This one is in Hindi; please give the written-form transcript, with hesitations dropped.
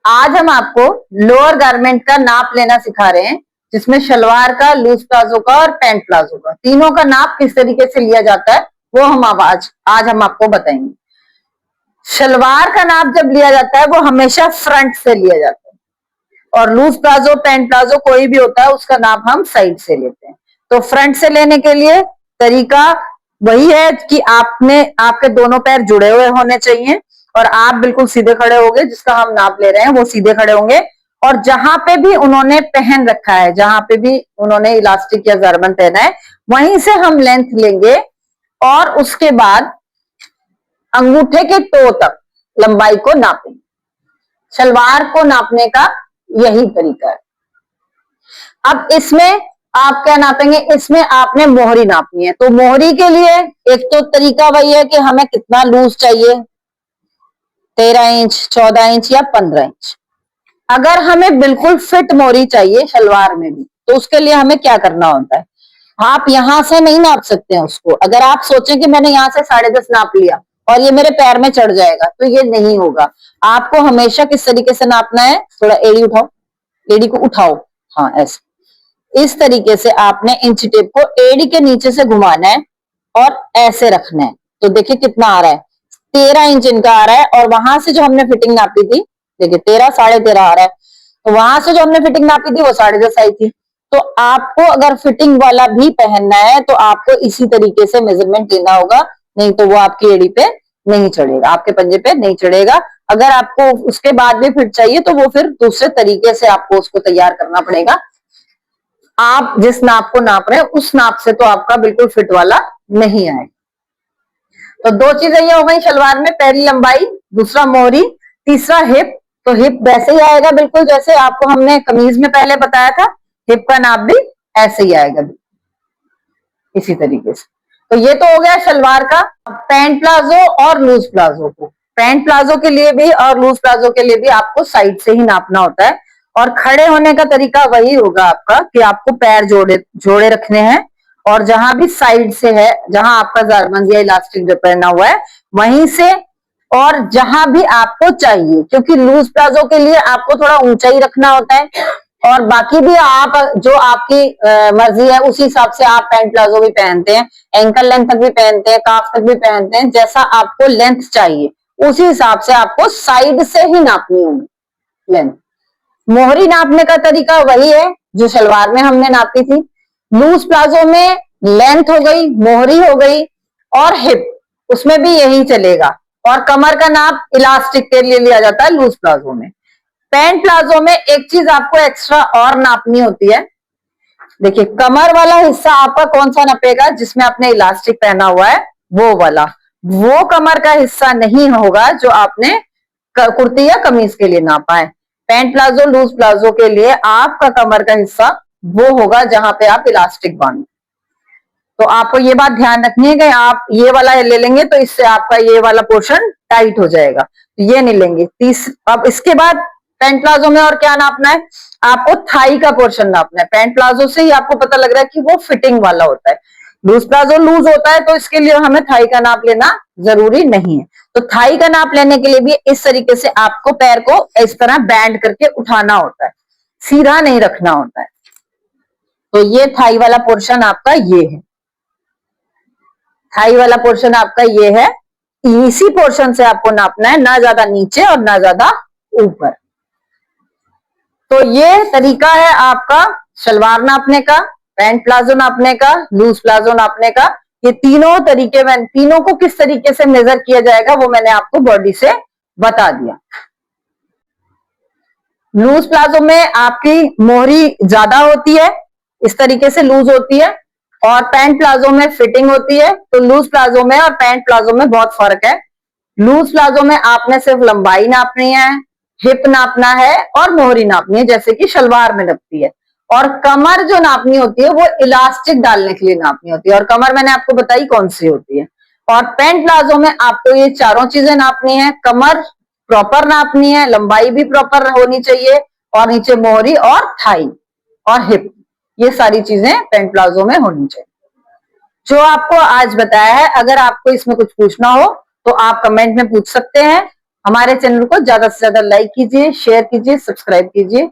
आज हम आपको लोअर गारमेंट का नाप लेना सिखा रहे हैं, जिसमें शलवार का, लूज प्लाजो का और पैंट प्लाजो का, तीनों का नाप किस तरीके से लिया जाता है वो हम आज हम आपको बताएंगे। शलवार का नाप जब लिया जाता है वो हमेशा फ्रंट से लिया जाता है, और लूज प्लाजो, पैंट प्लाजो कोई भी होता है उसका नाप हम साइड से लेते हैं। तो फ्रंट से लेने के लिए तरीका वही है कि आपके दोनों पैर जुड़े हुए होने चाहिए और आप बिल्कुल सीधे खड़े होंगे, जिसका हम नाप ले रहे हैं वो सीधे खड़े होंगे। और जहां पे भी उन्होंने पहन रखा है, जहां पे भी उन्होंने इलास्टिक या जरबन पहना है, वहीं से हम लेंथ लेंगे और उसके बाद अंगूठे के टो तक लंबाई को नापेंगे। शलवार को नापने का यही तरीका है। अब इसमें आप क्या नापेंगे, इसमें आपने मोहरी नापनी है। तो मोहरी के लिए एक तो तरीका वही है कि हमें कितना लूज चाहिए, 13 इंच, 14 इंच या 15 इंच। अगर हमें बिल्कुल फिट मोहरी चाहिए शलवार में भी, तो उसके लिए हमें क्या करना होता है, आप यहां से नहीं नाप सकते हैं उसको। अगर आप सोचें कि मैंने यहाँ से 10.5 नाप लिया और ये मेरे पैर में चढ़ जाएगा, तो ये नहीं होगा। आपको हमेशा किस तरीके से नापना है, थोड़ा एड़ी उठाओ, एड़ी को उठाओ, हाँ ऐसे, इस तरीके से आपने इंची टेप को एड़ी के नीचे से घुमाना है और ऐसे रखना है। तो देखिए कितना आ रहा है, 13 इंच इनका आ रहा है, और वहां से जो हमने फिटिंग नापी थी, देखिए 13, 13.5 आ रहा है, तो वहां से जो हमने फिटिंग नापी थी वो 10.5 आई थी। तो आपको अगर फिटिंग वाला भी पहनना है तो आपको इसी तरीके से मेजरमेंट लेना होगा, नहीं तो वो आपकी एड़ी पे नहीं चढ़ेगा, आपके पंजे पे नहीं चढ़ेगा। अगर आपको उसके बाद भी फिट चाहिए तो वो फिर दूसरे तरीके से आपको उसको तैयार करना पड़ेगा। आप जिस नाप को नाप रहे हैं उस नाप से तो आपका बिल्कुल फिट वाला नहीं आएगा। तो दो चीजें ये हो गई शलवार में, पहली लंबाई, दूसरा मोहरी, तीसरा हिप। तो हिप वैसे ही आएगा बिल्कुल जैसे आपको हमने कमीज में पहले बताया था, हिप का नाप भी ऐसे ही आएगा इसी तरीके से। तो ये तो हो गया शलवार का। पैंट प्लाजो और लूज प्लाजो को, पैंट प्लाजो के लिए भी और लूज प्लाजो के लिए भी आपको साइड से ही नापना होता है। और खड़े होने का तरीका वही होगा आपका कि आपको पैर जोड़े रखने हैं, और जहां भी साइड से है, जहां आपका जरबंद या इलास्टिक जो पहना हुआ है वहीं से, और जहां भी आपको चाहिए, क्योंकि लूज प्लाजो के लिए आपको थोड़ा ऊंचाई रखना होता है, और बाकी भी आप जो आपकी मर्जी है उसी हिसाब से आप पैंट प्लाजो भी पहनते हैं, एंकल लेंथ तक भी पहनते हैं, काफ तक भी पहनते हैं। जैसा आपको लेंथ चाहिए उसी हिसाब से आपको साइड से ही नापनी होगी लेंथ। मोहरी नापने का तरीका वही है जो शलवार में हमने नापी थी। लूज प्लाजो में लेंथ हो गई, मोहरी हो गई, और हिप उसमें भी यही चलेगा। और कमर का नाप इलास्टिक के लिए लिया जाता है लूज प्लाजो में। पैंट प्लाजो में एक चीज आपको एक्स्ट्रा और नापनी होती है। देखिए कमर वाला हिस्सा आपका कौन सा नपेगा, जिसमें आपने इलास्टिक पहना हुआ है वो वाला, वो कमर का हिस्सा नहीं होगा जो आपने कुर्ती या कमीज के लिए नापा है। पैंट प्लाजो, लूज प्लाजो के लिए आपका कमर का हिस्सा वो होगा जहां पे आप इलास्टिक बांधे। तो आपको ये बात ध्यान रखनी है कि आप ये वाला ले लेंगे तो इससे आपका ये वाला पोर्शन टाइट हो जाएगा, तो ये नहीं लेंगे। अब इसके बाद पैंट प्लाजो में और क्या नापना है, आपको थाई का पोर्शन नापना है। पैंट प्लाजो से ही आपको पता लग रहा है कि वो फिटिंग वाला होता है, लूज प्लाजो लूज होता है, तो इसके लिए हमें थाई का नाप लेना जरूरी नहीं है। तो थाई का नाप लेने के लिए भी इस तरीके से आपको पैर को इस तरह बैंड करके उठाना होता है, सीधा नहीं रखना होता है। तो ये थाई वाला पोर्शन आपका ये है, थाई वाला पोर्शन आपका ये है। इसी पोर्शन से आपको नापना है, ना ज्यादा नीचे और ना ज्यादा ऊपर। तो ये तरीका है आपका शलवार नापने का, पैंट प्लाजो नापने का, लूज प्लाजो नापने का। ये तीनों तरीके में, तीनों को किस तरीके से मेजर किया जाएगा वो मैंने आपको बॉडी से बता दिया। लूज प्लाजो में आपकी मोहरी ज्यादा होती है, इस तरीके से लूज होती है, और पैंट प्लाजो में फिटिंग होती है। तो लूज प्लाजो में और पैंट प्लाजो में बहुत फर्क है। लूज प्लाजो में आपने सिर्फ लंबाई नापनी है, हिप नापना है और मोहरी नापनी है, जैसे कि शलवार में लगती है। और कमर जो नापनी होती है वो इलास्टिक डालने के लिए नापनी होती है, और कमर मैंने आपको बताई कौन सी होती है। और पैंट प्लाजो में आपको ये चारों चीजें नापनी है, कमर प्रॉपर नापनी है, लंबाई भी प्रॉपर होनी चाहिए, और नीचे मोहरी और थाई और हिप, ये सारी चीजें पैंट प्लाजो में होनी चाहिए। जो आपको आज बताया है, अगर आपको इसमें कुछ पूछना हो तो आप कमेंट में पूछ सकते हैं, हमारे चैनल को ज्यादा से ज्यादा लाइक कीजिए, शेयर कीजिए, सब्सक्राइब कीजिए।